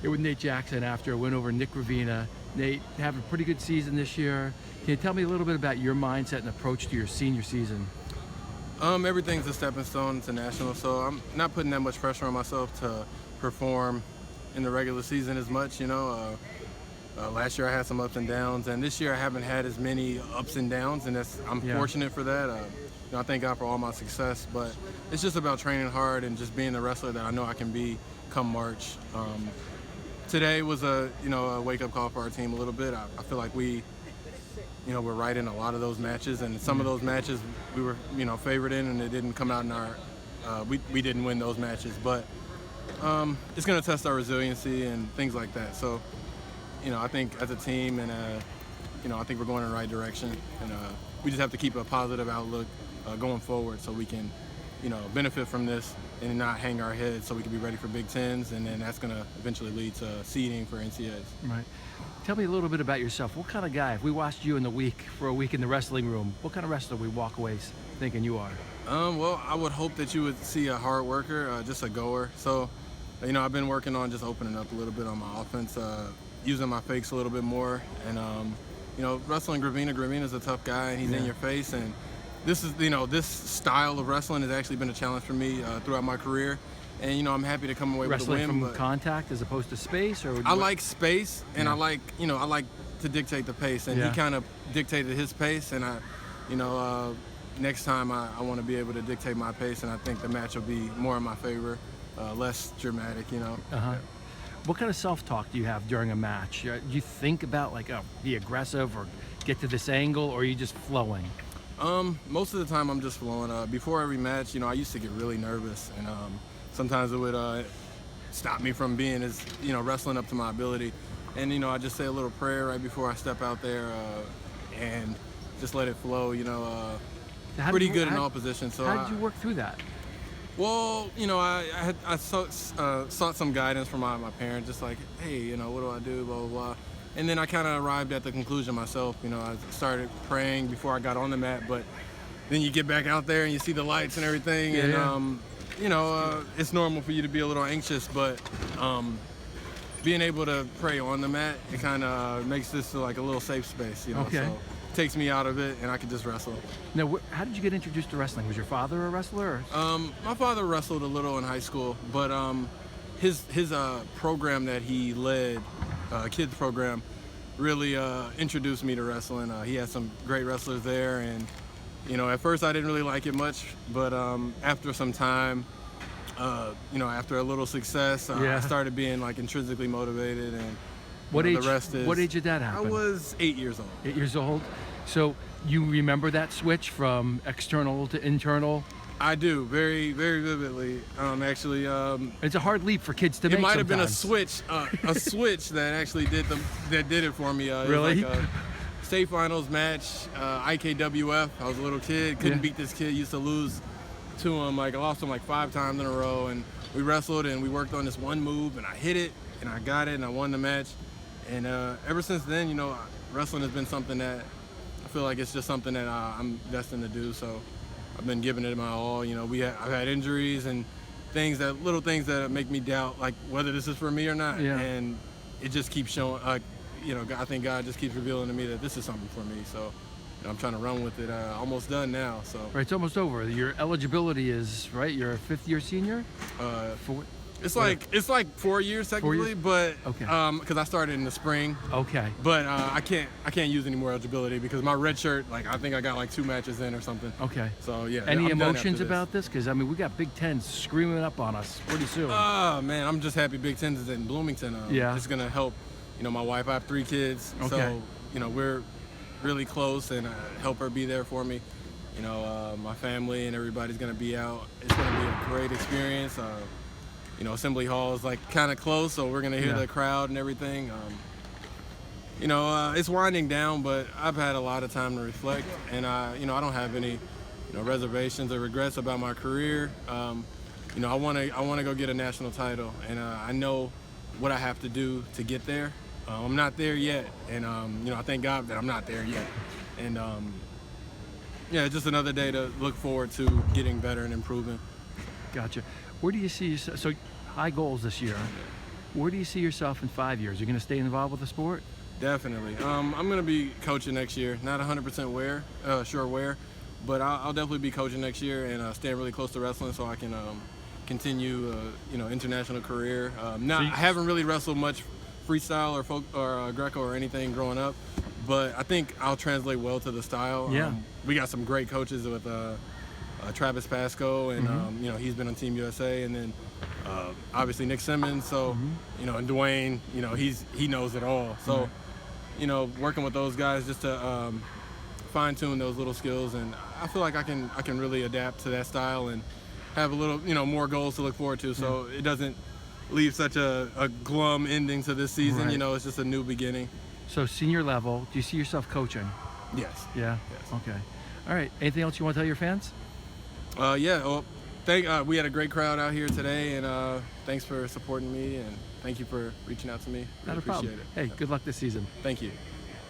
here with Nate Jackson after a win over Nick Ravina. Nate, having a pretty good season this year. Can you tell me a little bit about your mindset and approach to your senior season? Everything's a stepping stone to national, so I'm not putting that much pressure on myself to perform in the regular season as much. Last year I had some ups and downs, and this year I haven't had as many ups and downs, and I'm fortunate for that. I thank God for all my success, but it's just about training hard and just being the wrestler that I know I can be come March. Today was a wake-up call for our team a little bit. I feel like we're right in a lot of those matches, and some of those matches we were favored in, and it didn't come out in our we didn't win those matches, but it's going to test our resiliency and things like that. So I think as a team, and I think we're going in the right direction, and we just have to keep a positive outlook going forward so we can benefit from this and not hang our heads, so we can be ready for Big Tens, and then that's going to eventually lead to seeding for NCAAs. Right. Tell me a little bit about yourself. What kind of guy, if we watched you for a week in the wrestling room, what kind of wrestler we walk away thinking you are? Well, I would hope that you would see a hard worker, just a goer. So, I've been working on just opening up a little bit on my offense, using my fakes a little bit more, and wrestling Gravina. Gravina's a tough guy, and he's in your face, and this style of wrestling has actually been a challenge for me throughout my career. And I'm happy to come away with a win. Wrestling from contact as opposed to space, or I like space, and I like to dictate the pace, and he kind of dictated his pace, and next time I want to be able to dictate my pace, and I think the match will be more in my favor, less dramatic. What kind of self-talk do you have during a match? Do you think about be aggressive or get to this angle, or are you just flowing? Most of the time I'm just flowing. Before every match, I used to get really nervous, and sometimes it would stop me from being as wrestling up to my ability. And I just say a little prayer right before I step out there, and just let it flow. Pretty good in all positions. So how did you work through that? Well, I sought some guidance from my parents, just like, hey, what do I do, blah, blah, blah. And then I kind of arrived at the conclusion myself. I started praying before I got on the mat, but then you get back out there and you see the lights and everything, it's normal for you to be a little anxious, but being able to pray on the mat, it kind of makes this like a little safe space, Okay. So it takes me out of it, and I can just wrestle. Now, how did you get introduced to wrestling? Was your father a wrestler? My father wrestled a little in high school, but his program that he led, kids program, really introduced me to wrestling. He had some great wrestlers there, and at first I didn't really like it much, but after some time, after a little success, I started being intrinsically motivated, and the rest is. What age did that happen? I was 8 years old. 8 years old. So you remember that switch from external to internal? I do, very, very vividly. Actually, it's a hard leap for kids to make. It might have been a sometimes. switch that actually did it for me. Really? It was like a state finals match, IKWF. I was a little kid, couldn't beat this kid. Used to lose to him. I lost him 5 times in a row, and we wrestled and we worked on this one move, and I hit it and I got it and I won the match. And ever since then, wrestling has been something that I feel like it's just something that I'm destined to do. So I've been giving it my all. I've had injuries and little things that make me doubt whether this is for me or not. Yeah. And it just keeps showing. I think God just keeps revealing to me that this is something for me. So I'm trying to run with it. Almost done now. So Right, it's almost over. Your eligibility is right. You're a fifth-year senior. It's like 4 years technically, 4 years? but Okay. Because I started in the spring. Okay. But I can't use any more eligibility because my red shirt, I think I got 2 matches in or something. Okay. So yeah. Any I'm done emotions after this. about this? Because we got Big Tens screaming up on us pretty soon. Oh man, I'm just happy Big Tens is in Bloomington. It's gonna help. My wife. I have 3 kids, Okay. so we're really close, and help her be there for me. My family and everybody's gonna be out. It's gonna be a great experience. Assembly Hall is kind of close, so we're gonna hear the crowd and everything. It's winding down, but I've had a lot of time to reflect, and I don't have any, reservations or regrets about my career. I want to go get a national title, and I know what I have to do to get there. I'm not there yet, and I thank God that I'm not there yet. And just another day to look forward to getting better and improving. Gotcha. Where do you see yourself? So high goals this year. Where do you see yourself in 5 years? You're going to stay involved with the sport? Definitely. I'm going to be coaching next year. Not 100% sure where, but I'll definitely be coaching next year and staying really close to wrestling so I can continue, international career. I haven't really wrestled much freestyle or Greco or anything growing up, but I think I'll translate well to the style. Yeah. We got some great coaches with Travis Pascoe, and he's been on Team USA, and then obviously Nick Simmons. So and Dwayne, he knows it all. So working with those guys just to fine tune those little skills, and I feel like I can really adapt to that style and have a little more goals to look forward to. So it doesn't leave such a glum ending to this season. Right. It's just a new beginning. So senior level, do you see yourself coaching? Yes. Yeah? Yes. Okay. All right. Anything else you want to tell your fans? Yeah. Well, we had a great crowd out here today, and thanks for supporting me, and thank you for reaching out to me. Not Really a problem. appreciate it. Hey, good luck this season. Thank you.